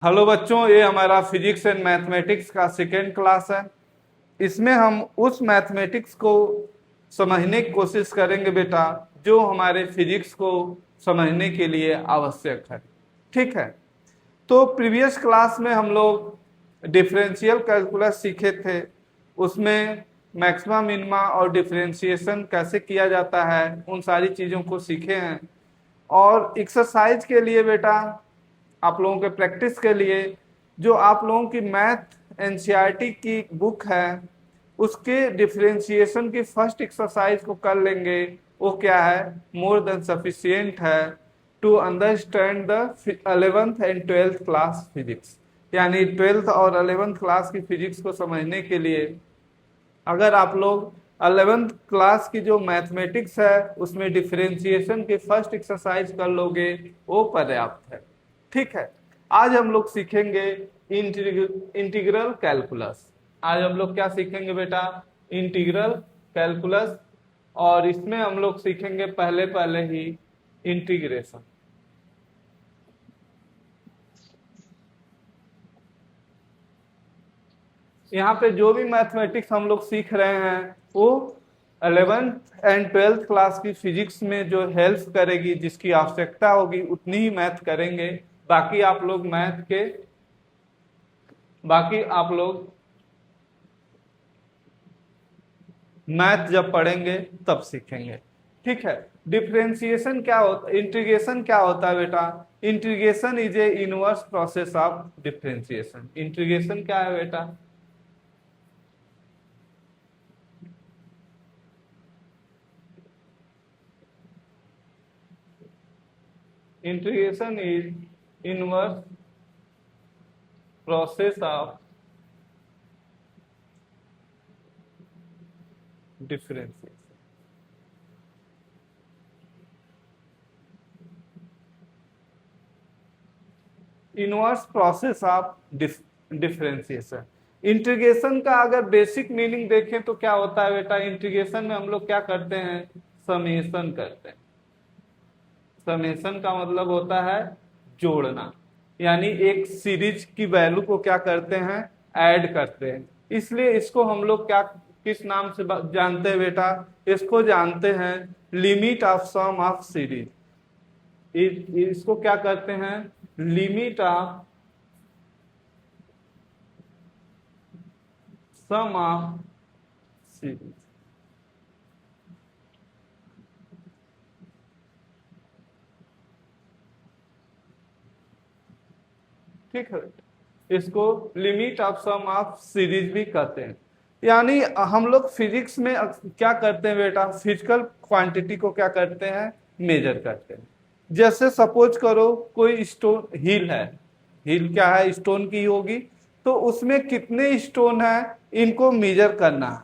Hello बच्चों, ये हमारा फिजिक्स एंड मैथमेटिक्स का सेकेंड क्लास है। इसमें हम उस मैथमेटिक्स को समझने की कोशिश करेंगे बेटा, जो हमारे फिजिक्स को समझने के लिए आवश्यक है। ठीक है। तो प्रीवियस क्लास में हम लोग डिफरेंशियल कैलकुलस सीखे थे। उसमें मैक्सिमा मिनिमा और डिफरेंशिएशन कैसे किया जाता है, उन सारी चीज़ों को सीखे हैं। और एक्सरसाइज के लिए बेटा, आप लोगों के प्रैक्टिस के लिए, जो आप लोगों की मैथ एनसीईआरटी की बुक है, उसके डिफरेंशिएशन की फर्स्ट एक्सरसाइज को कर लेंगे। वो क्या है? मोर देन सफिशियंट है to understand the 11th and 12th class physics. यानी 12th और 11th क्लास की फिजिक्स को समझने के लिए अगर आप लोग 11th क्लास की जो मैथमेटिक्स है उसमें डिफरेंशिएशन की फर्स्ट एक्सरसाइज कर लोगे, वो पर्याप्त है। ठीक है। आज हम लोग सीखेंगे इंटीग्रल कैलकुलस। आज हम लोग क्या सीखेंगे बेटा? Integral calculus. और इसमें हम लोग सीखेंगे पहले पहले ही इंटीग्रेशन। यहाँ पे जो भी मैथमेटिक्स हम लोग सीख रहे हैं वो 11th एंड 12th क्लास की फिजिक्स में जो हेल्प करेगी, जिसकी आवश्यकता होगी, उतनी ही मैथ करेंगे। बाकी आप लोग मैथ जब पढ़ेंगे तब सीखेंगे। ठीक है। डिफरेंशिएशन क्या होता, इंटीग्रेशन क्या होता है बेटा? Integration is A inverse process of differentiation. Integration क्या है बेटा? Integration is inverse process of differentiation. Inverse process of differentiation. Integration का अगर बेसिक मीनिंग देखें तो क्या होता है बेटा? इंटीग्रेशन में हम लोग क्या करते हैं? समेशन करते हैं। समेशन का मतलब होता है जोड़ना। यानी एक सीरीज की वैल्यू को क्या करते हैं? ऐड करते हैं। इसलिए इसको हम लोग क्या, किस नाम से जानते हैं बेटा? इसको जानते हैं limit of sum of series. इसको क्या करते हैं? Limit of sum of series. ठीक है। इसको limit of sum of series भी कहते हैं। यानी हम लोग फिजिक्स में क्या करते हैं बेटा? फिजिकल क्वांटिटी को क्या करते हैं? मेजर करते हैं। जैसे सपोज करो कोई स्टोन हिल है। हिल क्या है? स्टोन की होगी। तो उसमें कितने स्टोन है, इनको मेजर करना है।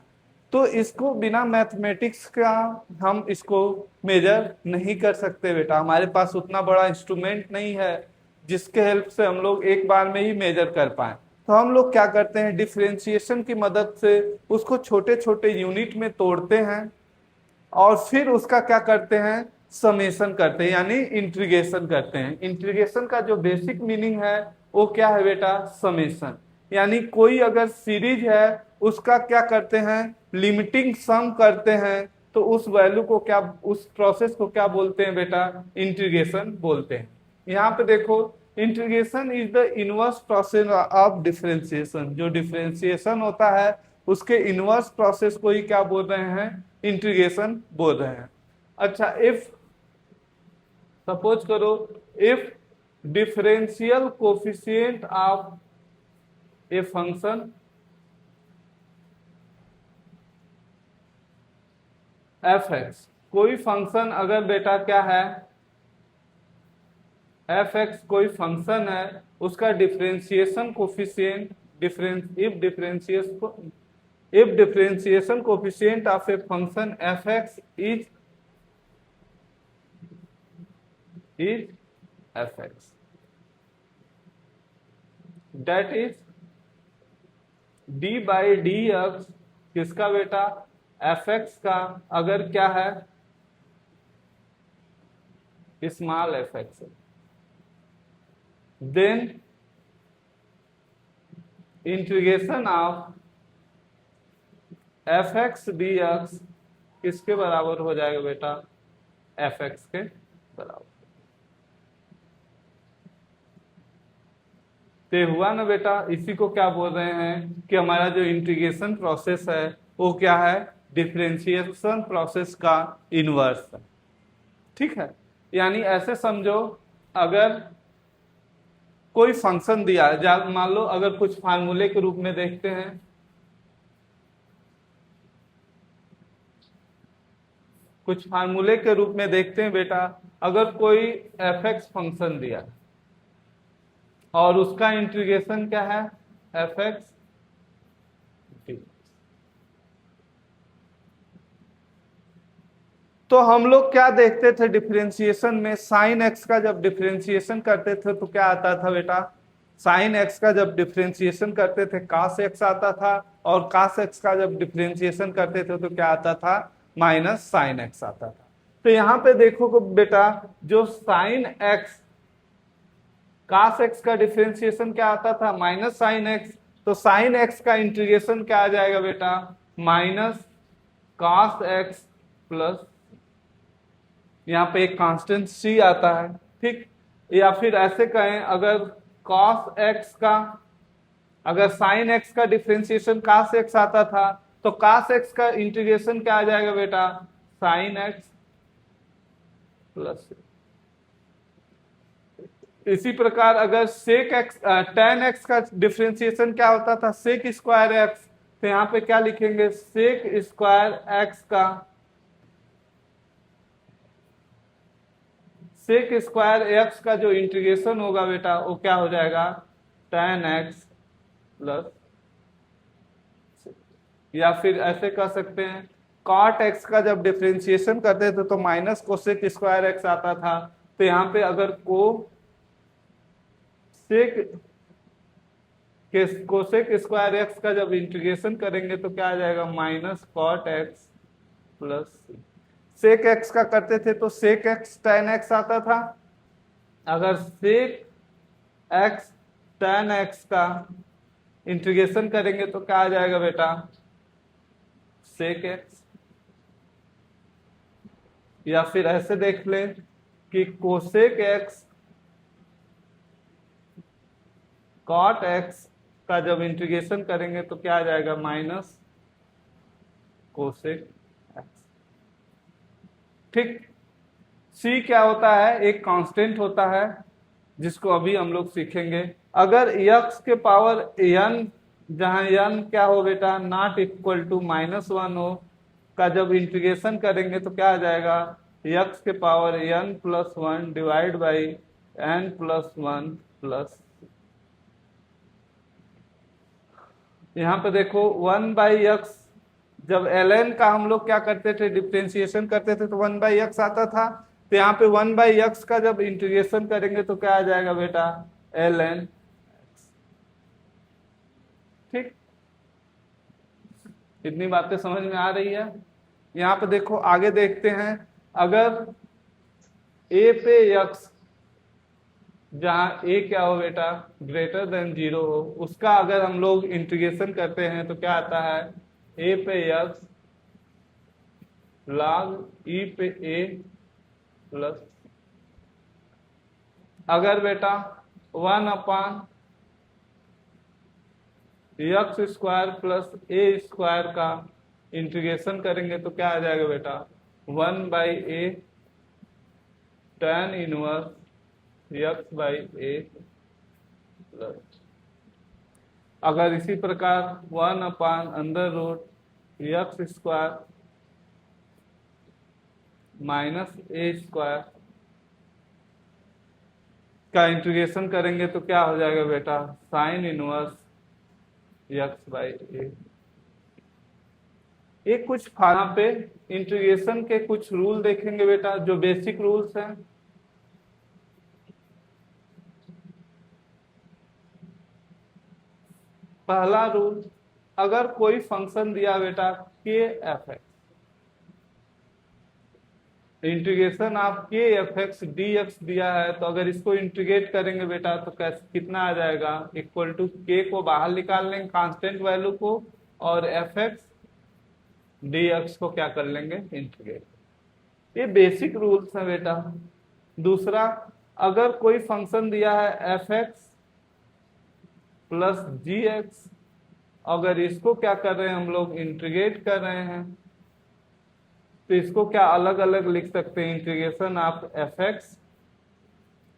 तो इसको बिना मैथमेटिक्स का हम इसको मेजर नहीं कर सकते बेटा। हमारे पास उतना बड़ा इंस्ट्रूमेंट नहीं है जिसके हेल्प से हम लोग एक बार में ही मेजर कर पाए। तो हम लोग क्या करते हैं? डिफरेंशिएशन की मदद से उसको छोटे छोटे यूनिट में तोड़ते हैं और फिर उसका क्या करते हैं? समेशन करते हैं, यानी इंटीग्रेशन करते हैं। इंटीग्रेशन का जो बेसिक मीनिंग है वो क्या है बेटा? समेशन। यानी कोई अगर सीरीज है उसका क्या करते हैं? लिमिटिंग सम करते हैं। तो उस वैल्यू को क्या, उस प्रोसेस को क्या बोलते हैं बेटा? इंटीग्रेशन बोलते हैं। यहाँ पे देखो, integration is the inverse process of differentiation. जो डिफरेंशिएशन होता है उसके इनवर्स प्रोसेस को ही क्या बोल रहे हैं? इंटीग्रेशन बोल रहे हैं। अच्छा, इफ सपोज करो, if differential coefficient of a function F x, कोई फंक्शन अगर बेटा क्या है? एफ एक्स कोई फंक्शन है, उसका differentiation coefficient, if differentiation coefficient of a function fx is fx, that is d by dx किसका बेटा? fx का। अगर क्या है? Small fx, then integration of f x d x किसके बराबर हो जाएगा बेटा, एफ एक्स के बराबर। तो हुआ ना बेटा, इसी को क्या बोल रहे हैं कि हमारा जो इंटीग्रेशन प्रोसेस है वो क्या है, डिफरेंशिएशन प्रोसेस का इनवर्स है। ठीक है, यानी ऐसे समझो, अगर कोई फंक्शन दिया है, मान लो अगर कुछ फार्मूले के रूप में देखते हैं, कुछ फार्मूले के रूप में देखते हैं बेटा, अगर कोई एफ एक्स फंक्शन दिया और उसका इंटीग्रेशन क्या है, एफ एक्स, तो हम लोग क्या देखते थे डिफरेंशिएशन में, साइन एक्स का जब डिफरेंशिएशन करते थे तो क्या आता था बेटा, साइन एक्स का जब डिफरेंशिएशन करते थे कास एक्स आता था, और कास एक्स का जब डिफरेंशिएशन करते थे तो क्या आता था, माइनस साइन एक्स आता था। तो यहाँ पे देखो बेटा, जो साइन एक्स, कास एक्स का डिफरेंशिएशन क्या आता था, माइनस साइन एक्स, तो साइन एक्स का इंटीग्रेशन क्या आ जाएगा बेटा, माइनस कास एक्स प्लस, यहाँ पे एक कांस्टेंट सी आता है। ठीक, या फिर ऐसे कहें, अगर cos x का, अगर sin x का डिफरेंशिएशन cos x आता था तो cos x का इंटीग्रेशन क्या आ जाएगा बेटा, sin x प्लस। इसी प्रकार अगर sec x, tan x का डिफरेंशिएशन क्या होता था, sec स्क्वायर x, तो यहाँ पे क्या लिखेंगे, sec स्क्वायर x का, सेक स्क्वायर एक्स का जो इंटीग्रेशन होगा बेटा वो क्या हो जाएगा, tan एक्स प्लस, या फिर ऐसे कह सकते हैं cot एक्स का जब डिफरेंशिएशन करते थे तो माइनस कोसेक स्क्वायर एक्स आता था, तो यहाँ पे अगर कोसेक स्क्वायर एक्स का जब इंटीग्रेशन करेंगे तो क्या आ जाएगा, minus cot x plus, sec x का करते थे तो सेक एक्स tan एक्स आता था, अगर सेक एक्स tan एक्स का इंटीग्रेशन करेंगे तो क्या आ जाएगा बेटा, सेक एक्स। या फिर ऐसे देख ले कि कोसेक एक्स कॉट एक्स का जब इंटीग्रेशन करेंगे तो क्या आ जाएगा, माइनस कोसेक एक्स। ठीक, सी क्या होता है, एक कांस्टेंट होता है जिसको अभी हम लोग सीखेंगे। अगर x के पावर n, जहां n क्या हो बेटा, नॉट इक्वल टू -1 हो, का जब इंटीग्रेशन करेंगे तो क्या आ जाएगा, x के power n plus 1 divide by n plus 1 plus, यहाँ पे देखो 1/x, जब ln का हम लोग क्या करते थे, डिफरेंशिएशन करते थे तो 1/x आता था, तो यहाँ पे 1/x का जब इंटीग्रेशन करेंगे तो क्या आ जाएगा बेटा, ln। ठीक, इतनी बातें समझ में आ रही है। यहाँ पे देखो आगे देखते हैं, अगर a पे x, जहां a क्या हो बेटा, ग्रेटर देन 0 हो, उसका अगर हम लोग इंटीग्रेशन करते हैं तो क्या आता है, a पे x log e पे a प्लस, अगर बेटा 1/x square plus a square का इंटीग्रेशन करेंगे तो क्या आ जाएगा बेटा, 1/a tan inverse x/a plus, अगर इसी प्रकार 1/√x square minus a square का इंटीग्रेशन करेंगे तो क्या हो जाएगा बेटा, साइन इनवर्स x/a। ये कुछ यहाँ पे इंटीग्रेशन के कुछ रूल देखेंगे बेटा, जो बेसिक रूल्स हैं। पहला रूल, अगर कोई फंक्शन दिया बेटा k f x, integration of के एफ एक्स डी एक्स दिया है, तो अगर इसको इंटीग्रेट करेंगे बेटा तो कैसे कितना आ जाएगा, इक्वल टू के को बाहर निकाल लेंगे कांस्टेंट वैल्यू को, और एफ एक्स डी एक्स को क्या कर लेंगे इंटीग्रेट। ये बेसिक रूल्स है बेटा। दूसरा, अगर कोई फंक्शन दिया है एफ एक्स प्लस जी एक्स, अगर इसको क्या कर रहे हैं हम लोग इंटीग्रेट कर रहे हैं, तो इसको क्या अलग अलग लिख सकते हैं, integration of f x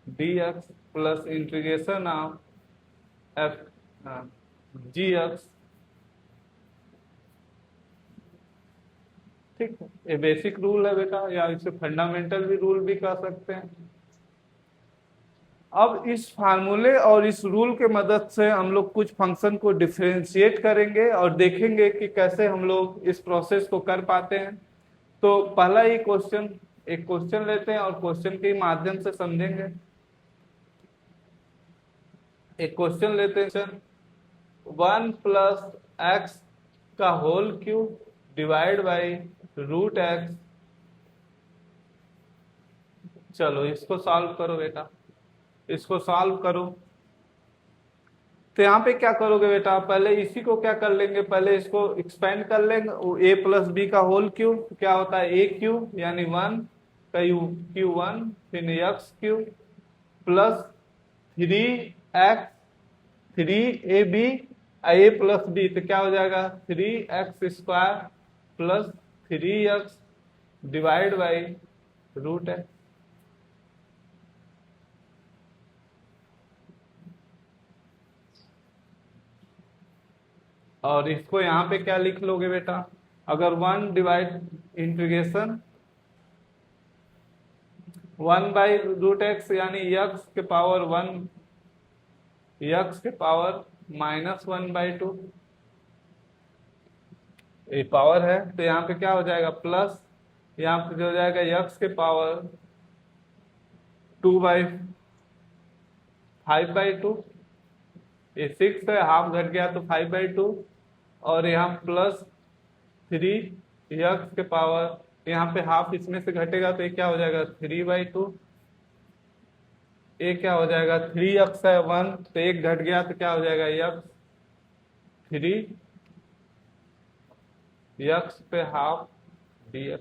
d x plus integration of F G x. ठीक है, ये बेसिक रूल है बेटा, या इसे फंडामेंटल भी रूल भी कह सकते हैं। अब इस फार्मूले और इस रूल के मदद से हम लोग कुछ फंक्शन को डिफरेंशिएट करेंगे और देखेंगे कि कैसे हम लोग इस प्रोसेस को कर पाते हैं। तो पहला ही क्वेश्चन, एक क्वेश्चन लेते हैं और क्वेश्चन के माध्यम से समझेंगे। एक क्वेश्चन लेते हैं, 1 प्लस एक्स का whole cube divide by root x. चलो इसको सॉल्व करो बेटा, इसको सॉल्व करो। तो यहाँ पे क्या करोगे बेटा, पहले इसी को क्या कर लेंगे, पहले इसको एक्सपेंड कर लेंगे। ए प्लस बी का होल क्यूब क्या होता है, ए क्यूब यानी 1 का क्यू 1, फिर x cube plus 3x 3ab a plus b, तो क्या हो जाएगा 3x² plus 3x divide by root x. और इसको यहाँ पे क्या लिख लोगे बेटा, अगर 1 divide integration 1 by root x यानी x के पावर 1 x के पावर -1/2, ये पावर है, तो यहाँ पे क्या हो जाएगा प्लस, यहाँ पे जो हो जाएगा x के पावर 2/5/2, ये 6 है, हाफ घट गया तो 5/2, और यहाँ प्लस 3x के पावर, यहाँ पे हाफ इसमें से घटेगा तो ये क्या हो जाएगा 3/2, ये क्या हो जाएगा 3x है 1, तो एक घट गया तो क्या हो जाएगा x 3x पे हाफ dx।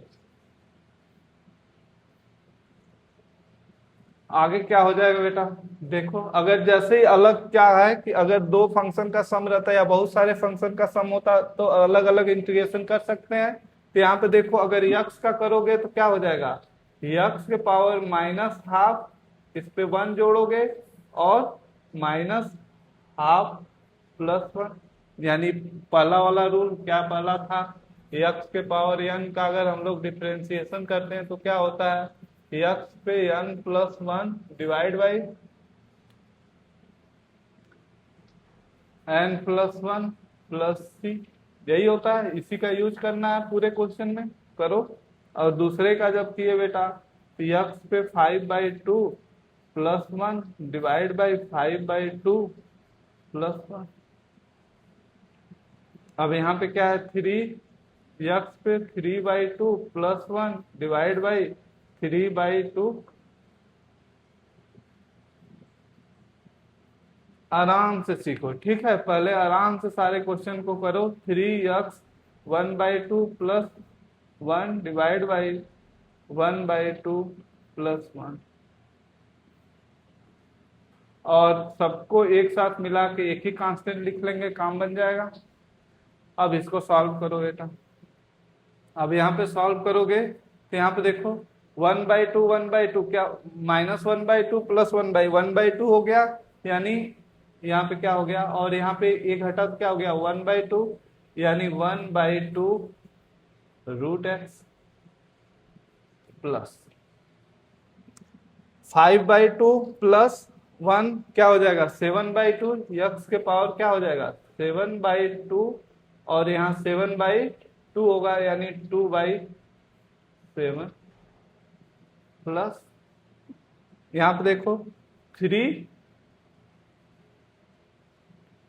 आगे क्या हो जाएगा बेटा, देखो अगर जैसे ही अलग क्या है कि अगर दो फंक्शन का सम रहता है या बहुत सारे फंक्शन का सम होता तो अलग अलग इंटीग्रेशन कर सकते हैं। तो यहाँ पे देखो अगर x का करोगे तो क्या हो जाएगा, x के पावर -12, इस पे 1 जोड़ोगे और -12 + 1, यानी पहला वाला रूल क्या पहला था, x के पावर n का अगर हम लोग डिफ्रेंसिएशन करते हैं तो क्या होता है, x पे n + 1 divide by n + 1 + c, यही होता है, इसी का यूज करना है पूरे क्वेश्चन में, करो। और दूसरे का जब किए बेटा तो x पे 5/2 + 1 डिवाइड बाई 5/2 + 1। अब यहाँ पे क्या है 3x पे 3/2 + 1 डिवाइड बाई 3/2। आराम से सीखो, ठीक है, पहले आराम से सारे क्वेश्चन को करो। 3x 1/2 + 1 डिवाइड बाई 1/2 + 1, और सबको एक साथ मिला के एक ही कांस्टेंट लिख लेंगे, काम बन जाएगा। अब इसको सॉल्व करो बेटा। अब यहाँ पे सॉल्व करोगे तो यहाँ पे देखो 1/2 क्या -1/2 + 1/2 हो गया, यानी यहाँ पे क्या हो गया, और यहाँ पे एक घटा तो क्या हो गया 1/2, यानी 1/2 रूट एक्स प्लस 5/2 + 1 क्या हो जाएगा 7/2, x के पावर क्या हो जाएगा 7/2, और यहाँ 7/2 होगा यानी 2/7 प्लस यहाँ पे देखो 3,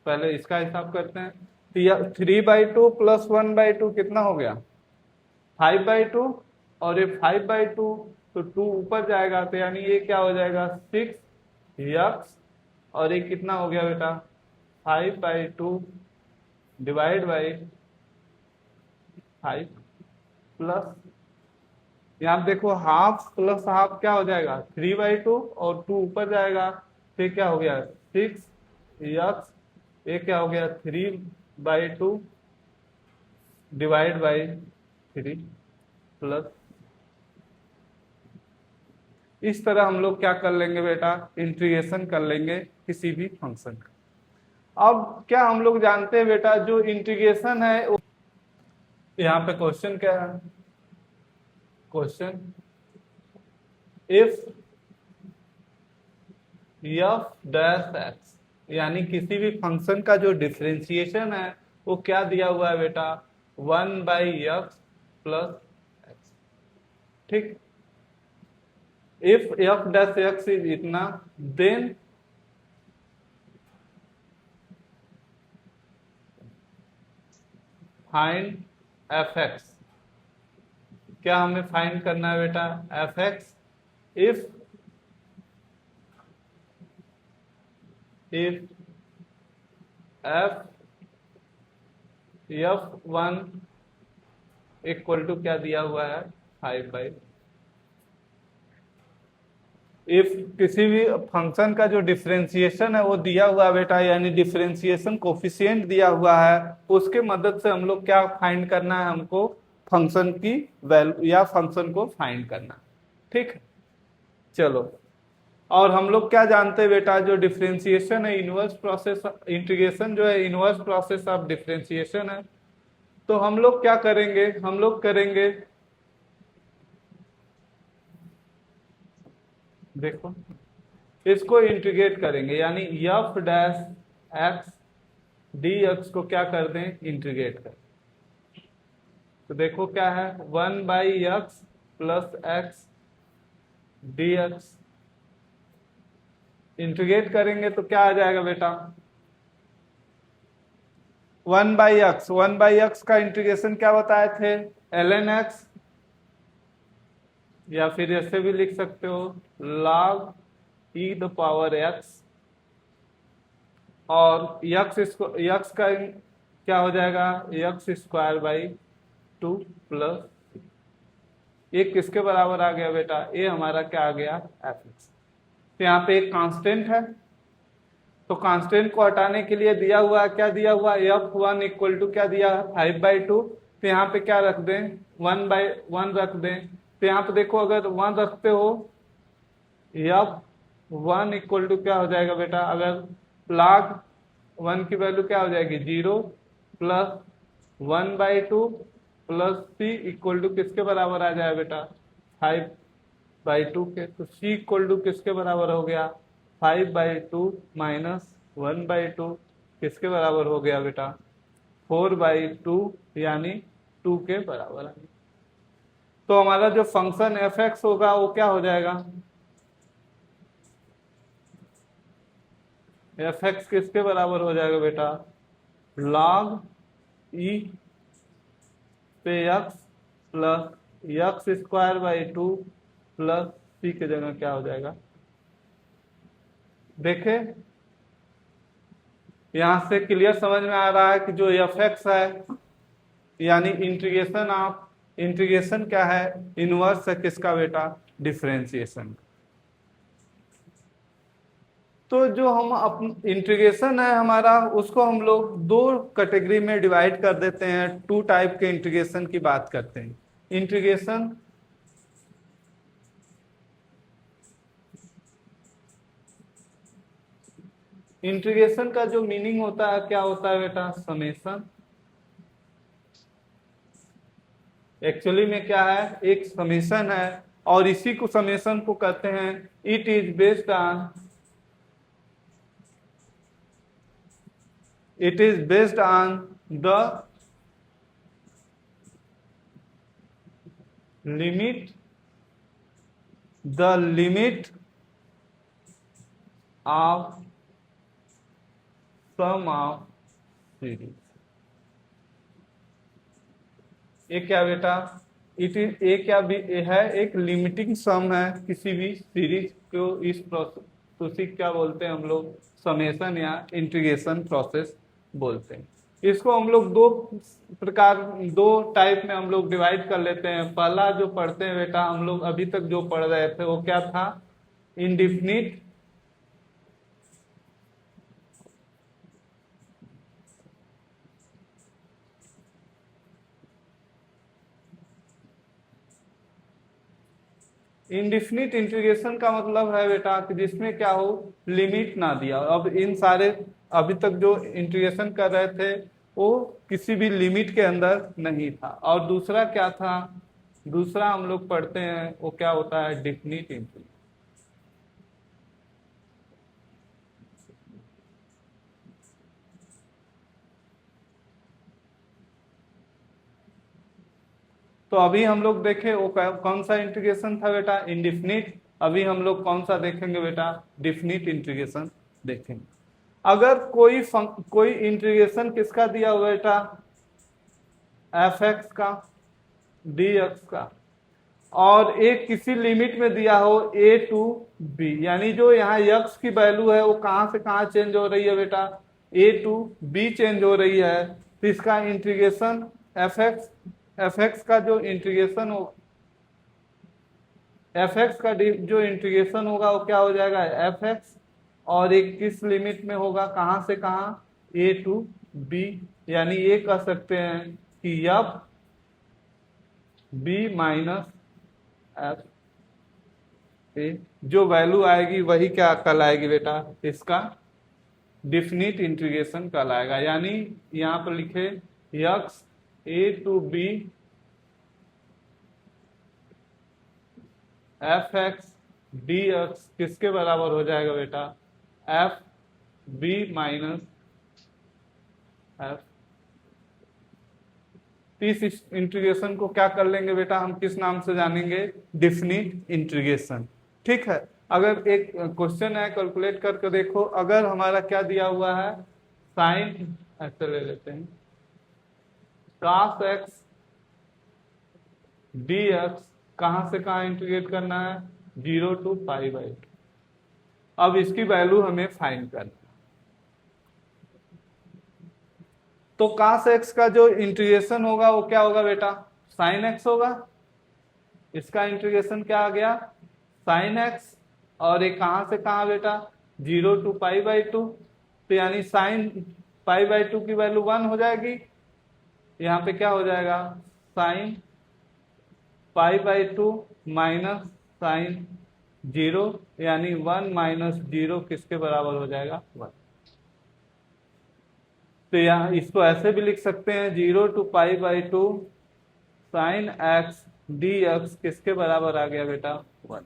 पहले इसका हिसाब करते हैं, 3/2 + 1/2 कितना हो गया 5/2, और ये 5/2, तो 2 ऊपर जाएगा, तो यानी ये क्या हो जाएगा 6x, और ये कितना हो गया बेटा 5/2 डिवाइड बाई 5 प्लस, यहाँ देखो हाफ प्लस हाफ क्या हो जाएगा 3/2, और 2 ऊपर जाएगा, तो क्या हो गया 6x, ये क्या हो गया 3/2 डिवाइड बाई 3 प्लस। इस तरह हम लोग क्या कर लेंगे बेटा, इंटीग्रेशन कर लेंगे किसी भी फंक्शन का। अब क्या हम लोग जानते हैं बेटा, जो इंटीग्रेशन है यहाँ पे क्वेश्चन क्या है, question if f dash x, यानी किसी भी फंक्शन का जो डिफरेंशिएशन है वो क्या दिया हुआ है बेटा 1/x प्लस एक्स, ठीक। If f dash x is इतना, देन फाइंड एफ एक्स, क्या हमें फाइंड करना है बेटा f x, if f(1) equal to क्या दिया हुआ है 5/, इफ किसी भी फंक्शन का जो डिफरेंशिएशन है वो दिया हुआ है बेटा, यानी डिफरेंशिएशन कोफिशिएंट दिया हुआ है, उसके मदद से हम लोग क्या फाइंड करना है, हमको फंक्शन की वैल्यू या फंक्शन को फाइंड करना, ठीक है। चलो, और हम लोग क्या जानते हैं बेटा, जो डिफरेंशिएशन है इनवर्स प्रोसेस, इंटीग्रेशन जो है इनवर्स प्रोसेस ऑफ डिफरेंशिएशन है। तो हम लोग क्या करेंगे, हम लोग करेंगे, देखो इसको इंटीग्रेट करेंगे, यानी F dash x d x को क्या कर दें इंटीग्रेट कर, तो देखो क्या है 1/x plus x d x, integrate करेंगे तो क्या आ जाएगा बेटा 1/x का इंटीग्रेशन क्या बताए थे ln x, या फिर ऐसे भी लिख सकते हो log e⁻x, और x का क्या हो जाएगा x²/2 प्लस, ये किसके बराबर आ गया बेटा, ये हमारा क्या आ गया f(x). तो यहाँ पे एक कांस्टेंट है, तो कांस्टेंट को हटाने के लिए दिया हुआ है, क्या दिया हुआ f(1) इक्वल टू क्या दिया है 5/2, तो यहाँ पे क्या रख दें 1/1 रख दें, तो यहाँ पे देखो अगर 1 रखते हो f(1) इक्वल टू क्या हो जाएगा बेटा, अगर log 1 की वैल्यू क्या हो जाएगी 0 plus 1/2 plus c equal to किसके बराबर आ जाए बेटा 5/2 के, तो c इक्वल टू किसके बराबर हो गया 5/2 माइनस 1/2 किसके बराबर हो गया बेटा 4/2, यानी 2 के बराबर आ गया। तो हमारा जो फंक्शन एफ एक्स होगा वो क्या हो जाएगा, एफ एक्स किसके बराबर हो जाएगा बेटा log e पे x plus x² 2 plus c के जगह क्या हो जाएगा, देखे यहां से क्लियर समझ में आ रहा है कि जो एफ एक्स है यानी इंटीग्रेशन क्या है इनवर्स है किसका बेटा डिफरेंशिएशन। तो जो हम इंटीग्रेशन है हमारा उसको हम लोग 2 कैटेगरी में डिवाइड कर देते हैं, 2 टाइप के इंटीग्रेशन की बात करते हैं। इंटीग्रेशन का जो मीनिंग होता है क्या होता है बेटा समेशन, एक्चुअली में क्या है एक समेशन है, और इसी को समेशन को कहते हैं it is based on the limit of sum of series. ये क्या बेटा इट इज ए क्या भी है, एक लिमिटिंग सम है किसी भी सीरीज को। इस प्रोसेस उसी क्या बोलते हैं हम लोग, समेशन या इंटीग्रेशन प्रोसेस बोलते हैं। इसको हम लोग दो प्रकार, दो टाइप में हम लोग डिवाइड कर लेते हैं। पहला जो पढ़ते हैं बेटा हम लोग अभी तक जो पढ़ रहे थे वो क्या था, इंडिफिनिट इंडिफिनिट इंटीग्रेशन का मतलब है बेटा कि जिसमें क्या हो, लिमिट ना दिया। अब इन सारे अभी तक जो इंटीग्रेशन कर रहे थे वो किसी भी लिमिट के अंदर नहीं था। और दूसरा क्या था, दूसरा हम लोग पढ़ते हैं वो क्या होता है, डिफिनिट इंटीग्रेशन। तो अभी हम लोग देखे वो कौन सा इंटीग्रेशन था बेटा, इंडिफिनिट। अभी हम लोग कौन सा देखेंगे बेटा, डिफिनिट इंटीग्रेशन देखेंगे। अगर कोई इंटीग्रेशन किसका दिया हुआ बेटा, एफ एक्स का, डी एक्स का, और एक किसी लिमिट में दिया हो ए टू बी, यानी जो यहाँ यक्स की वैल्यू है वो कहाँ से कहाँ चेंज हो रही है बेटा, ए टू बी चेंज हो रही है। तो इसका इंटीग्रेशन एफ एक्स का जो इंटीग्रेशन हो, एफ एक्स का जो इंटीग्रेशन होगा वो क्या हो जाएगा, एफ एक्स, और एक किस लिमिट में होगा, कहाँ से कहाँ, ए टू बी। यानी ये कह सकते हैं कि f b minus f a, जो वैल्यू आएगी वही क्या कहलाएगी बेटा, इसका डिफिनिट इंटीग्रेशन कहलाएगा। यानी यहाँ पर लिखे यक्स a to b f x d x किसके बराबर हो जाएगा बेटा, एफ बी माइनस एफ। इस इंटीग्रेशन को क्या कर लेंगे बेटा, हम किस नाम से जानेंगे, डिफिनिट इंटीग्रेशन। ठीक है। अगर एक क्वेश्चन है, कैलकुलेट करके देखो, अगर हमारा क्या दिया हुआ है, साइन, ऐसे ले लेते हैं, cos एक्स डी एक्स कहां से कहां इंटीग्रेट करना है, 0 to π/2। अब इसकी वैल्यू हमें फाइंड करना। तो cos x का जो इंटीग्रेशन होगा वो क्या होगा बेटा, sin x होगा। इसका इंटीग्रेशन क्या आ गया, sin x, और ये कहां से कहां बेटा, 0 to π/2। तो यानी sin π/2 की वैल्यू 1 हो जाएगी। यहाँ पे क्या हो जाएगा, sin π/2 माइनस साइन 0, यानी 1 माइनस 0 किसके बराबर हो जाएगा, 1। तो यहाँ इसको ऐसे भी लिख सकते हैं, 0 to π/2 sine x d x किसके बराबर आ गया बेटा, 1।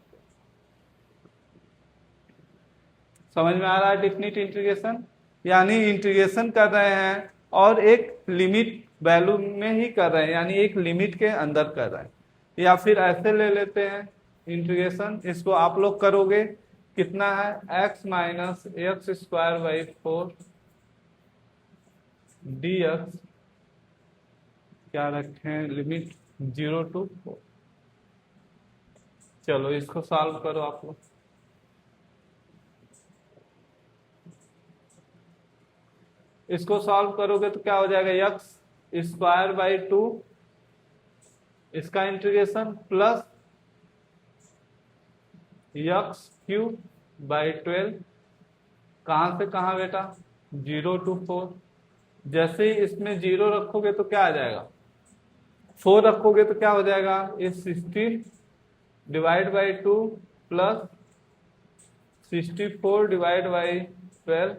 समझ में आ रहा है डिफिनिट इंटीग्रेशन, यानी इंटीग्रेशन कर रहे हैं और एक लिमिट वैल्यू में ही कर रहे हैं, यानी एक लिमिट के अंदर कर रहे हैं। या फिर ऐसे ले लेते हैं इंटीग्रेशन, इसको आप लोग करोगे, कितना है, x minus x square by 4 D x, क्या रखें, लिमिट 0 to 4। चलो इसको सॉल्व करो आप लोग। इसको सॉल्व करोगे तो क्या हो जाएगा, एक्स स्क्वायर बाई 2, इसका integration, plus x cube by 12, कहां से कहां बेटा, 0 to 4। जैसे ही इसमें 0 रखोगे तो क्या आ जाएगा, 4 रखोगे तो क्या हो जाएगा, ये 16 divide by 2 plus 64 divide by 12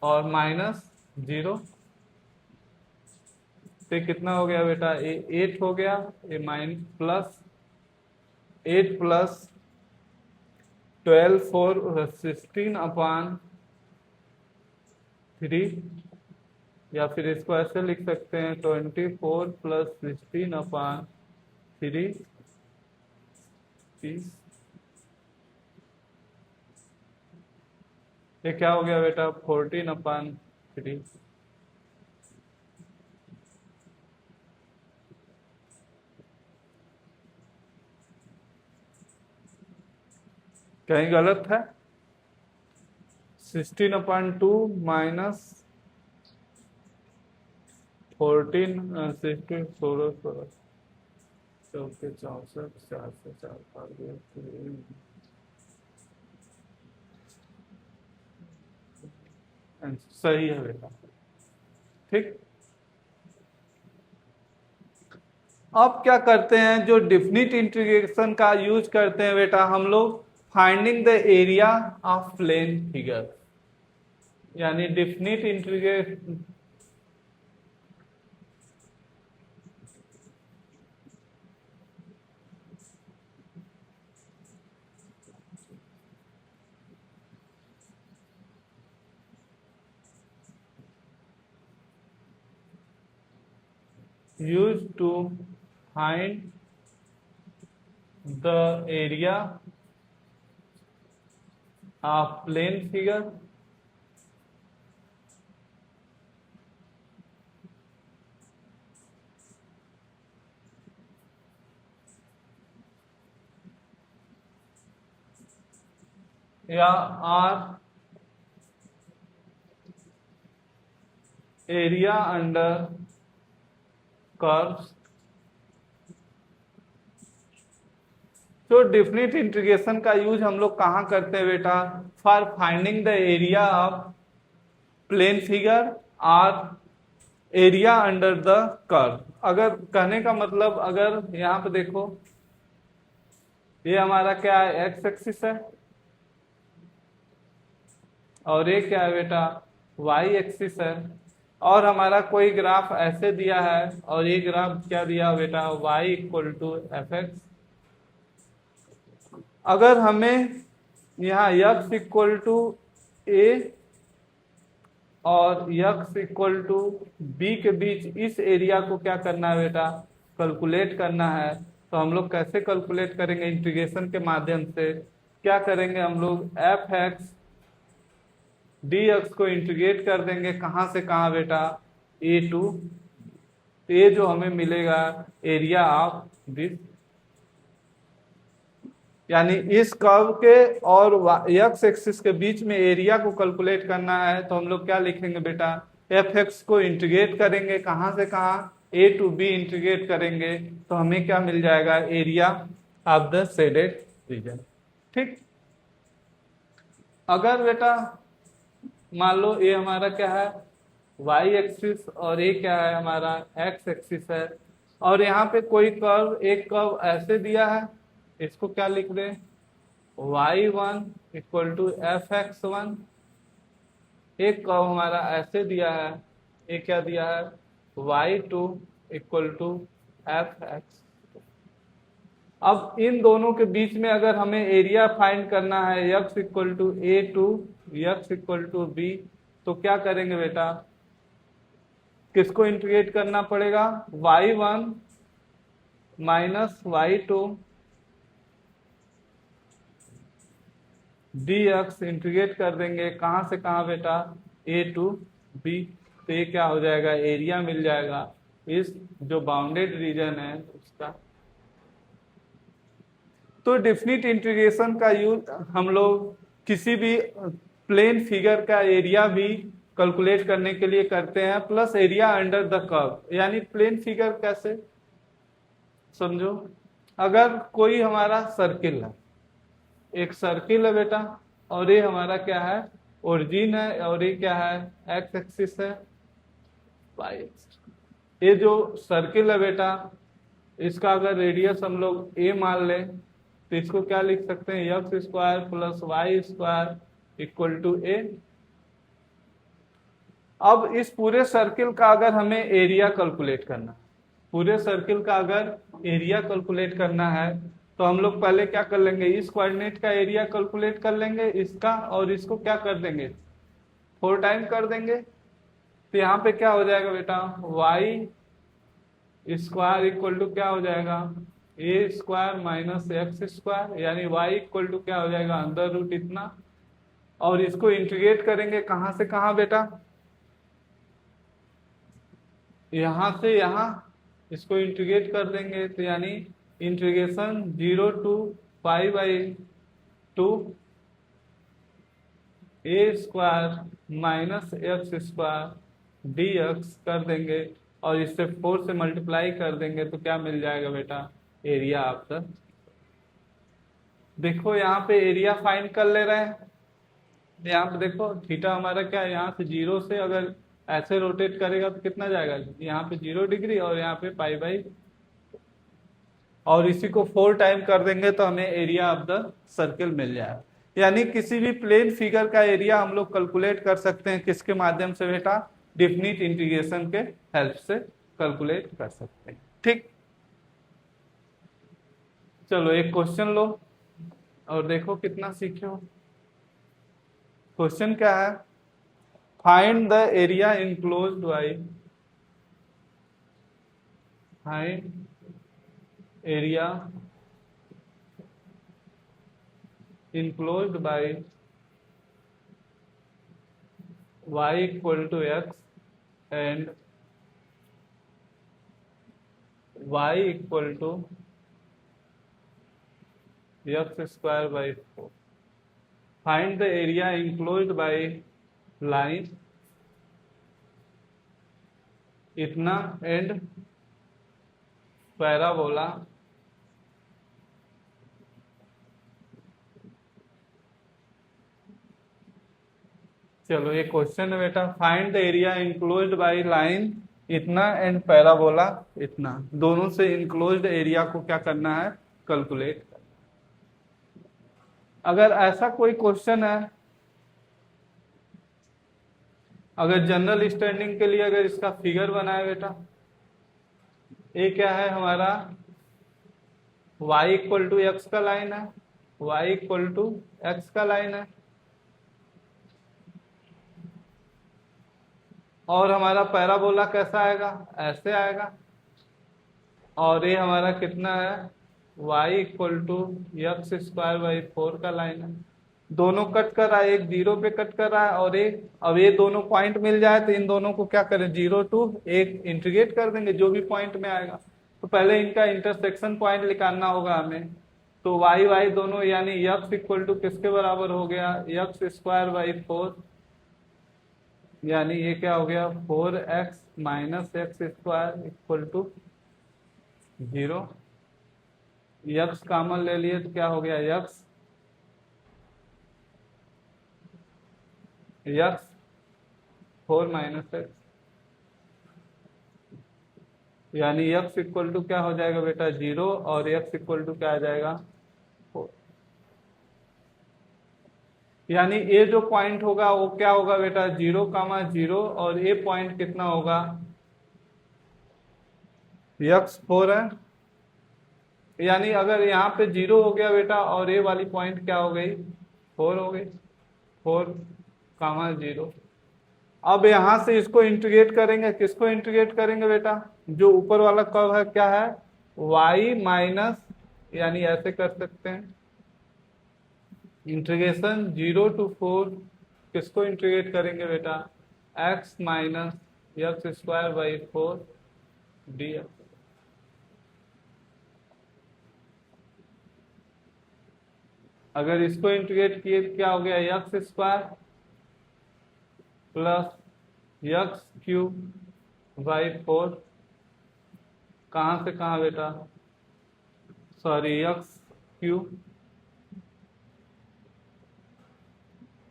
और माइनस 0। तो कितना हो गया बेटा, ये 8 हो गया, ये माइनस प्लस 8 प्लस 12 4 16/3, या फिर इसको ऐसे लिख सकते हैं 24 प्लस 16/3 ये क्या हो गया बेटा, 14/3। कहीं गलत है? 16/2 माइनस 14 16 16 16 चौके 64 4 से 4 काट दिया। सही है बेटा। ठीक। अब क्या करते हैं, जो डिफिनिट इंटीग्रेशन का यूज करते हैं बेटा हम लोग, finding the area of plane figure, यानी definite integration used to find the area of plane figure या आर एरिया अंडर कर्व्स। तो डिफिनिट इंटीग्रेशन का यूज हम लोग कहाँ करते हैं बेटा, for finding the area of plane figure और एरिया अंडर द कर्व। अगर कहने का मतलब, अगर यहाँ पे देखो, ये हमारा क्या है, एक्स एक्सिस है, और ये क्या है बेटा, वाई एक्सिस है, और हमारा कोई ग्राफ ऐसे दिया है, और ये ग्राफ क्या दिया बेटा, y equal to f x. अगर हमें यहाँ x इक्वल टू ए और x इक्वल टू बी के बीच इस एरिया को क्या करना है बेटा, कैलकुलेट करना है, तो हम लोग कैसे कैलकुलेट करेंगे, इंटीग्रेशन के माध्यम से। क्या करेंगे हम लोग, एफ एक्स डी एक्स को इंटीग्रेट कर देंगे, कहाँ से कहाँ बेटा, ए टू, ये जो हमें मिलेगा एरिया ऑफ दिस, यानी इस कर्व के और एक्स एक्सिस के बीच में एरिया को कैलकुलेट करना है, तो हम लोग क्या लिखेंगे बेटा, एफ एक्स को इंटीग्रेट करेंगे, कहाँ से कहाँ, ए टू बी इंटीग्रेट करेंगे, तो हमें क्या मिल जाएगा, area of the shaded region. ठीक। अगर बेटा मान लो ये हमारा क्या है, वाई एक्सिस, और ये क्या है हमारा, एक्स एक्सिस है, और यहाँ पे कोई कर्व, एक कर्व ऐसे दिया है, इसको क्या लिख दें, y1 equal to f x one. एक कर्व हमारा ऐसे दिया है, ये क्या दिया है, y2 equal to f x. अब इन दोनों के बीच में अगर हमें एरिया फाइंड करना है, x equal to a to x equal to b, तो क्या करेंगे बेटा, किसको इंटीग्रेट करना पड़ेगा, y1 minus y2 dx integrate कर देंगे, कहाँ से कहाँ बेटा, a टू b, तो ये क्या हो जाएगा, एरिया मिल जाएगा इस जो बाउंडेड रीजन है उसका। तो डिफिनिट इंटीग्रेशन का यूज हम लोग किसी भी प्लेन फिगर का एरिया भी कैलकुलेट करने के लिए करते हैं, plus area under the curve. यानी प्लेन फिगर कैसे समझो, अगर कोई हमारा सर्किल है, एक सर्किल है बेटा, और ये हमारा क्या है, ओरिजिन है, और ये क्या है, एक्स एक्सिस है, वाई एक्सिस। ये जो सर्किल है बेटा, इसका अगर रेडियस हम लोग ए मान लें, तो इसको क्या लिख सकते हैं, x square plus y square equal to A. अब इस पूरे सर्किल का अगर हमें एरिया कैलकुलेट करना है, पूरे सर्किल का अगर एरिया कैलकुलेट करना है, तो हम लोग पहले क्या कर लेंगे, इस कोऑर्डिनेट का एरिया कैलकुलेट कर लेंगे, इसका, और इसको क्या कर देंगे, 4 टाइम कर देंगे, तो यहाँ पे क्या हो जाएगा बेटा, वाई स्क्वायर इक्वल टू क्या हो जाएगा, ए स्क्वायर माइनस एक्स स्क्वायर, यानी वाई इक्वल टू क्या हो जाएगा, अंडर रूट इतना, और इसको इंटीग्रेट करेंगे कहाँ से कहाँ बेटा, यहाँ से यहाँ, इसको इंटीग्रेट कर देंगे, तो यानी integration 0 to pi by two a square minus x square d x कर देंगे और इससे 4 से मल्टीप्लाई कर देंगे तो क्या मिल जाएगा बेटा, एरिया ऑफ द। देखो यहाँ पे एरिया फाइंड कर ले रहे हैं। यहाँ पे देखो थीटा हमारा क्या है, यहाँ से 0 से अगर ऐसे रोटेट करेगा तो कितना जाएगा, यहाँ पे 0 डिग्री और यहाँ पे पाई बाई, और इसी को 4 टाइम कर देंगे तो हमें एरिया ऑफ द सर्किल मिल जाएगा। यानी किसी भी प्लेन फिगर का एरिया हम लोग कैलकुलेट कर सकते हैं किसके माध्यम से बेटा, डेफिनिट इंटीग्रेशन के हेल्प से कैलकुलेट कर सकते हैं। ठीक, चलो एक क्वेश्चन लो और देखो कितना सीखे हो। क्वेश्चन क्या है, find the area enclosed bye, find area enclosed by y equal to x and y equal to x square by 4. Find the area enclosed by line इतना and parabola चलो ये क्वेश्चन है बेटा, find the area enclosed by line इतना and parabola इतना, दोनों से enclosed area को क्या करना है, कैलकुलेट करना। अगर ऐसा कोई क्वेश्चन है, अगर जनरल स्टैंडिंग के लिए अगर इसका फिगर बनाए बेटा, ये क्या है हमारा y इक्वल टू एक्स का लाइन है, y इक्वल टू एक्स का लाइन है, और हमारा पैराबोला कैसा आएगा, ऐसे आएगा, और ये हमारा कितना है y equal to x square by 4 का लाइन है। दोनों कट कर रहा है, एक 0 पे कट कर रहा है और एक, अब ये दोनों पॉइंट मिल जाए तो इन दोनों को क्या करें, 0 टू एक इंटीग्रेट कर देंगे जो भी पॉइंट में आएगा। तो पहले इनका इंटरसेक्शन पॉइंट निकालना होगा हमें। तो y y दोनों यानी x इक्वल टू किसके बराबर हो गया, एक्स स्क्वायर बाई 4, यानी ये क्या हो गया 4x minus x square equal to 0। x common ले लिए तो क्या हो गया x 4 माइनस एक्स, यानी x इक्वल टू क्या हो जाएगा बेटा 0 और x इक्वल टू क्या आ जाएगा 4। यानी ये जो पॉइंट होगा वो क्या होगा बेटा 0, 0 और ये पॉइंट कितना होगा x4 है। यानी अगर यहाँ पे 0 हो गया बेटा और ये वाली पॉइंट क्या हो गई 4 हो गई, 4, 0। अब यहाँ से इसको इंटीग्रेट करेंगे, किसको इंटीग्रेट करेंगे बेटा, जो ऊपर वाला कर्व है क्या है y माइनस, यानी ऐसे कर सकते हैं इंटीग्रेशन 0 टू 4, किसको इंटीग्रेट करेंगे बेटा x minus x square by 4 D x. अगर इसको इंटीग्रेट किए तो क्या हो गया x square plus x cube by 4, कहाँ से कहाँ बेटा, sorry x cube,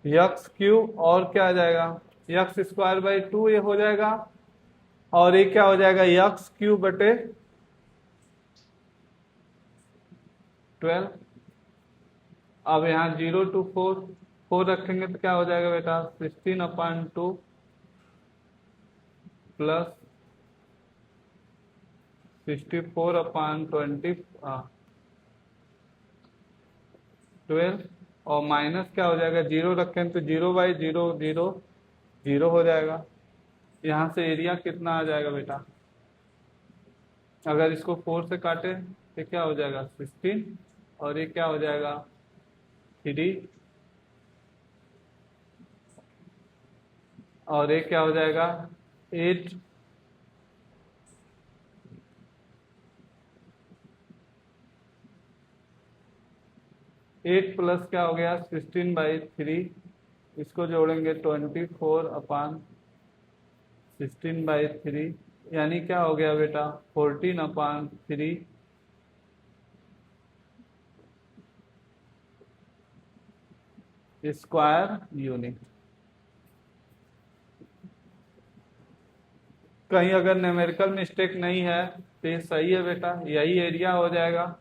x cube और क्या आ जाएगा एक्स स्क्वायर बाई 2 ये हो जाएगा, और ये क्या हो जाएगा एक्स क्यूब बटे 12। अब यहाँ 0 टू 4 रखेंगे तो क्या हो जाएगा बेटा 16/2 प्लस 64/20 12, और माइनस क्या हो जाएगा 0 रखें तो 0/0 0 0 हो जाएगा। यहाँ से एरिया कितना आ जाएगा बेटा, अगर इसको 4 से काटे तो क्या हो जाएगा 16, और ये क्या हो जाएगा 3, और ये क्या हो जाएगा 8। 8 प्लस क्या हो गया 16/3, इसको जोड़ेंगे 24/16/3, यानी क्या हो गया बेटा 14/3 स्क्वायर यूनिट। कहीं अगर न्यूमेरिकल मिस्टेक नहीं है तो ये सही है बेटा, यही एरिया हो जाएगा,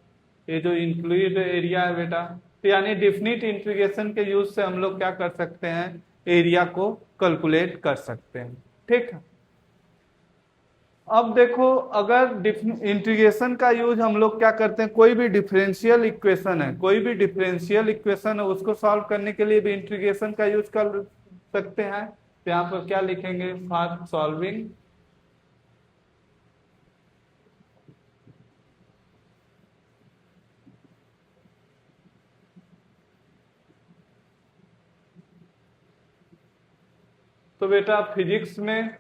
ये जो इंक्लूड एरिया है बेटा। तो यानी डिफिनिट इंटीग्रेशन के यूज से हम लोग क्या कर सकते हैं, एरिया को कैलकुलेट कर सकते हैं। ठीक है, अब देखो अगर इंटीग्रेशन का यूज हम लोग क्या करते हैं, कोई भी डिफरेंशियल इक्वेशन है, कोई भी डिफरेंशियल इक्वेशन है उसको सॉल्व करने के लिए भी इंटीग्रेशन का यूज कर सकते हैं। तो यहाँ पर क्या लिखेंगे, फॉर सॉल्विंग तो बेटा फिजिक्स में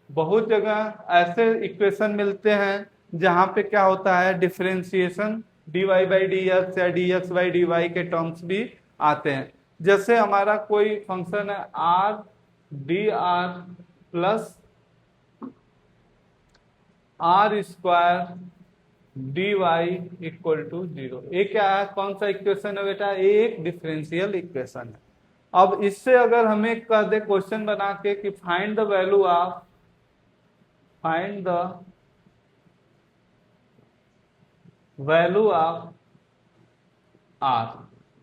बहुत जगह ऐसे इक्वेशन मिलते हैं जहां पे क्या होता है डिफरेंशिएशन dy/dx या dx/dy के टर्म्स भी आते हैं। जैसे हमारा कोई फंक्शन है r dr plus r square dy equal to 0, ये क्या है, कौन सा इक्वेशन है बेटा, ये एक डिफरेंशियल इक्वेशन है। अब इससे अगर हमें कह दे क्वेश्चन बना के कि find the value of r,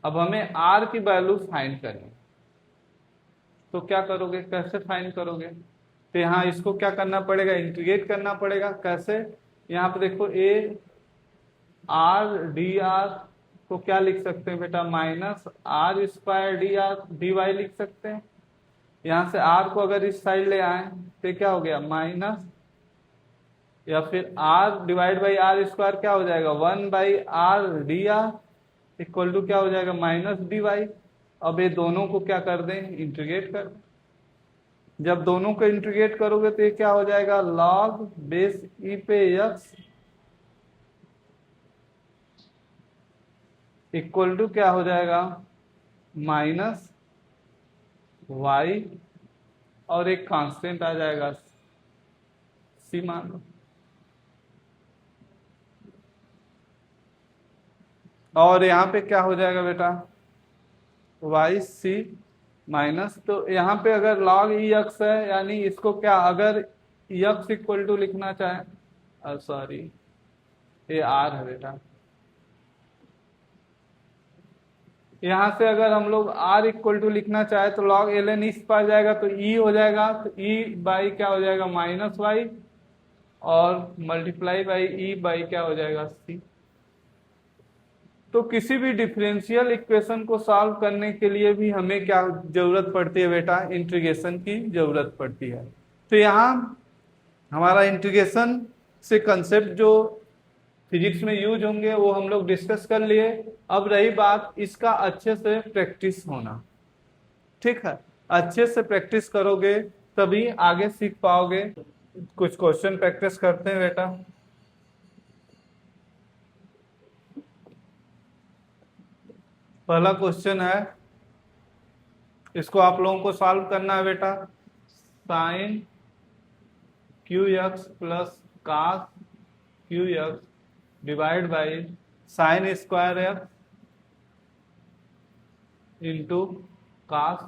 अब हमें आर की वैल्यू फाइंड करनी, तो क्या करोगे, कैसे फाइंड करोगे, तो यहाँ इसको क्या करना पड़ेगा, इंटीग्रेट करना पड़ेगा। कैसे, यहाँ पे देखो ए आर डी आर को क्या लिख सकते हैं बेटा, minus r square d r d y लिख सकते हैं। यहाँ से आर को अगर इस साइड ले आए तो क्या हो गया माइनस, या फिर r divide by r square क्या हो जाएगा 1/r D R equal to क्या हो जाएगा माइनस डी वाई। अब ये दोनों को क्या कर दें, इंटीग्रेट कर दें। जब दोनों को इंटीग्रेट करोगे तो ये क्या हो जाएगा log बेस ई पे एक्स इक्वल टू क्या हो जाएगा माइनस वाई, और एक कांस्टेंट आ जाएगा सी मान लो, और यहाँ पे क्या हो जाएगा बेटा वाई सी माइनस, तो यहाँ पे अगर log ई एक्स है यानी इसको क्या, अगर एक्स इक्वल टू लिखना चाहे, सॉरी ये आर है बेटा, यहाँ से अगर हम लोग r इक्वल टू लिखना चाहे तो log ln इस पर जाएगा तो e हो जाएगा, तो e बाई क्या हो जाएगा माइनस वाई, और मल्टीप्लाई बाई e बाई क्या हो जाएगा c। तो किसी भी डिफरेंशियल इक्वेशन को सॉल्व करने के लिए भी हमें क्या जरूरत पड़ती है बेटा, इंटीग्रेशन की जरूरत पड़ती है। तो यहाँ हमारा इंटीग्रेशन से कंसेप्ट जो फिजिक्स में यूज होंगे वो हम लोग डिस्कस कर लिए। अब रही बात इसका अच्छे से प्रैक्टिस होना, ठीक है, अच्छे से प्रैक्टिस करोगे तभी आगे सीख पाओगे। कुछ क्वेश्चन प्रैक्टिस करते हैं बेटा। पहला क्वेश्चन है, इसको आप लोगों को सॉल्व करना है बेटा, sine cube x plus cos cube x divide by sine square x into cos,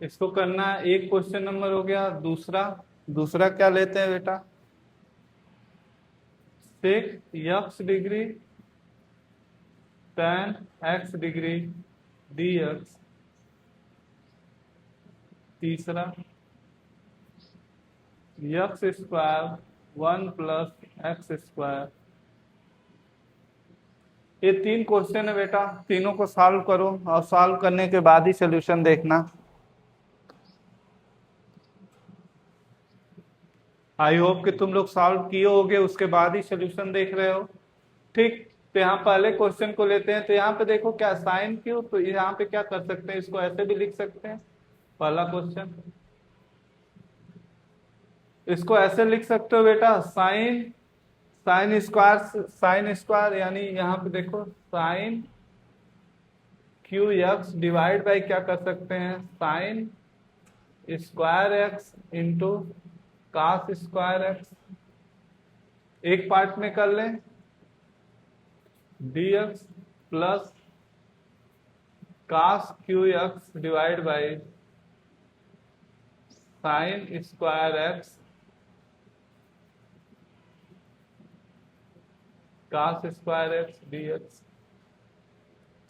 इसको करना है, एक क्वेश्चन नंबर हो गया। दूसरा क्या लेते हैं बेटा, sec x degree tan x degree dx। तीसरा x square 1 plus x square. ये 3 क्वेश्चन है बेटा, तीनों को सॉल्व करो और सॉल्व करने के बाद ही सॉल्यूशन देखना। आई होप कि तुम लोग सॉल्व किए होगे उसके बाद ही सॉल्यूशन देख रहे हो, ठीक। तो यहाँ पहले क्वेश्चन को लेते हैं। तो यहाँ पे देखो क्या साइन क्यू, तो यहाँ पे क्या कर सकते हैं, इसको ऐसे भी लिख सकते हैं। पहला क्वेश्चन इसको ऐसे लिख सकते हो बेटा, साइन साइन स्क्वायर, यानी यहाँ पे देखो sine cube x divide by क्या कर सकते हैं, sine square x into cos square x. एक पार्ट में कर लें, d x plus cos cube x divide by sine square x cos square x d x.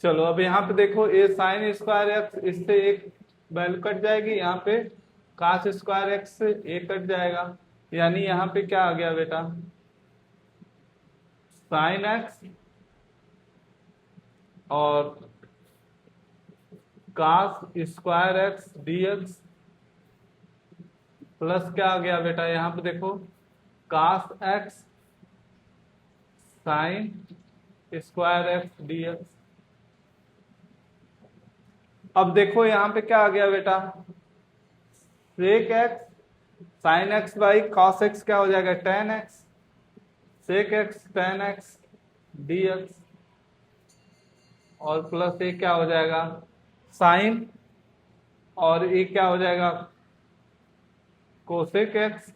चलो अब यहाँ पे देखो, ए साइन स्क्वायर एक्स, इससे एक वैल्यू कट जाएगी, यहाँ पे कास स्क्वायर एक्स से ए कट जाएगा, यानी यहाँ पे क्या आ गया बेटा, साइन एक्स और cos square x d x plus क्या आ गया बेटा, यहाँ पे देखो cos x sine square x d x. अब देखो यहाँ पे क्या आ गया बेटा, sec x sine x by cos x क्या हो जाएगा, tan x, sec x tan x d x, और प्लस ये क्या हो जाएगा साइन, और ये क्या हो जाएगा cosec x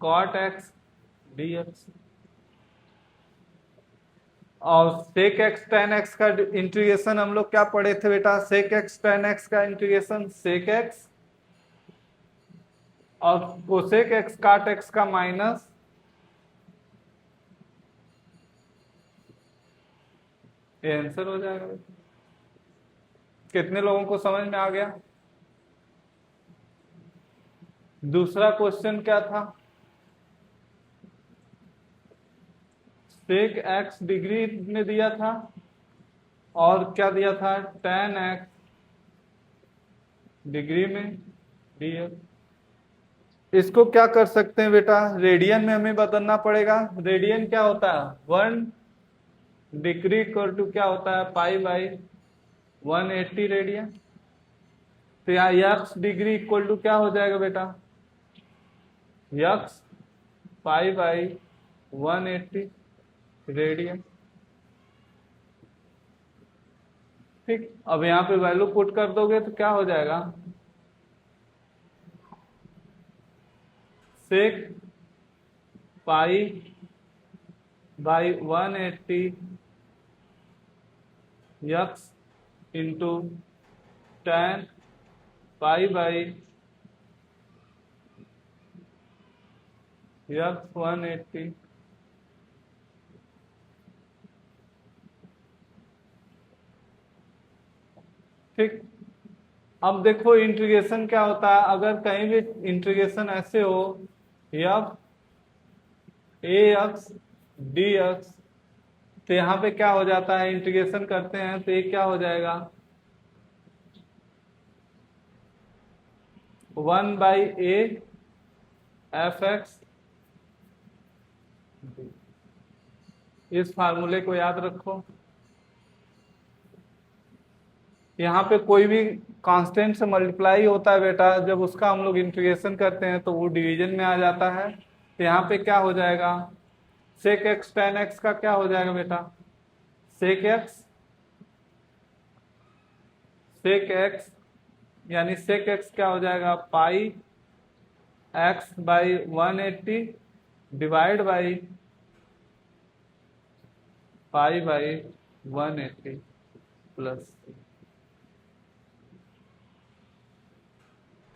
cot x d x. और सेक एक्स टेन एक्स का इंटीग्रेशन हम लोग क्या पढ़े थे बेटा, सेक एक्स टेन एक्स का इंटीग्रेशन सेक एक्स और कोसेक एक्स काट एक्स का माइनस, ये आंसर हो जाएगा। कितने लोगों को समझ में आ गया। दूसरा क्वेश्चन क्या था, सेक एक्स डिग्री में दिया था और क्या दिया था, टेन एक्स डिग्री में डी। इसको क्या कर सकते हैं बेटा, रेडियन में हमें बदलना पड़ेगा। रेडियन क्या होता है, 1 डिग्री इक्वल टू क्या होता है, पाई बाई 180 रेडियन। तो यहाँ यक्स डिग्री इक्वल टू क्या हो जाएगा बेटा, यक्स पाई बाई 180 रेडियन। ठीक, अब यहाँ पे वैल्यू पुट कर दोगे तो क्या हो जाएगा, sec pi by 180 x into tan pi by x 180 ठीक। अब देखो इंटीग्रेशन क्या होता है, अगर कहीं भी इंटीग्रेशन ऐसे हो, F A x d x, तो यहाँ पे क्या हो जाता है, इंटीग्रेशन करते हैं तो ये क्या हो जाएगा, 1 बाई ए एफ एक्स। इस फार्मूले को याद रखो। यहाँ पे कोई भी कांस्टेंट से मल्टीप्लाई होता है बेटा, जब उसका हम लोग इंटीग्रेशन करते हैं तो वो डिवीजन में आ जाता है। तो यहाँ पे क्या हो जाएगा, सेक एक्स टेन एक्स का क्या हो जाएगा बेटा, सेक एक्स यानी सेक एक्स क्या हो जाएगा, pi x by 180 divide by pi by 180 plus.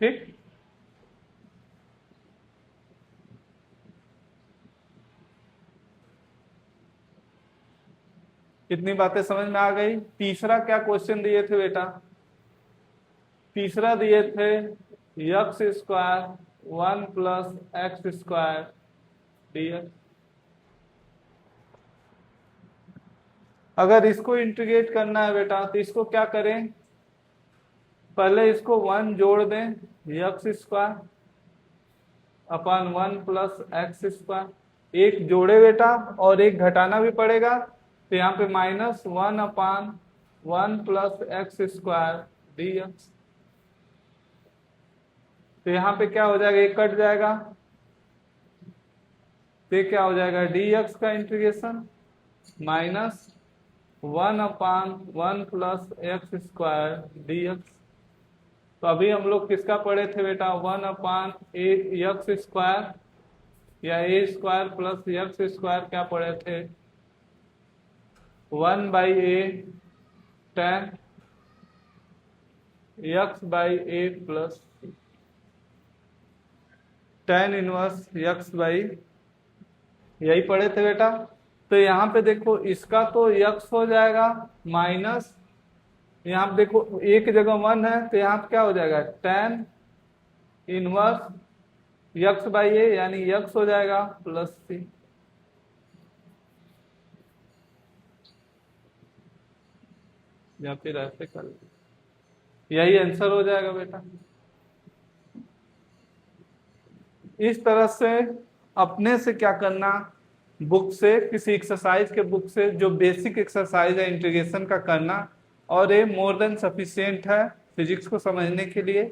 ठीक, कितनी बातें समझ में आ गई। तीसरा क्या क्वेश्चन दिए थे बेटा, तीसरा दिए थे x square 1 plus x square d x. अगर इसको इंटीग्रेट करना है बेटा तो इसको क्या करें, पहले इसको 1 जोड़ दें, x square upon 1 plus x square, एक जोड़े बेटा और एक घटाना भी पड़ेगा, तो यहाँ पे -1 अपान 1 plus x square d x. तो यहाँ पे क्या हो जाएगा, ये कट जाएगा, तो ये क्या हो जाएगा, dx का integration minus 1/1 plus x square dx। तो अभी हम लोग किसका पढ़े थे बेटा, 1/x स्क्वायर या ए स्क्वायर प्लस एक्स स्क्वायर क्या पढ़े थे, 1/a tan x/a plus tan inverse x/, यही पढ़े थे बेटा। तो यहाँ पे देखो इसका तो x हो जाएगा माइनस, यहाँ पे देखो एक जगह 1 है तो यहाँ पे क्या हो जाएगा, tan इनवर्स x/a यानी x हो जाएगा प्लस c। या फिर ऐसे कर, यही आंसर हो जाएगा बेटा। इस तरह से अपने से क्या करना, बुक से, किसी एक्सरसाइज के बुक से जो बेसिक एक्सरसाइज है इंटीग्रेशन का करना, और ये मोर देन सफिशिएंट है फिजिक्स को समझने के लिए।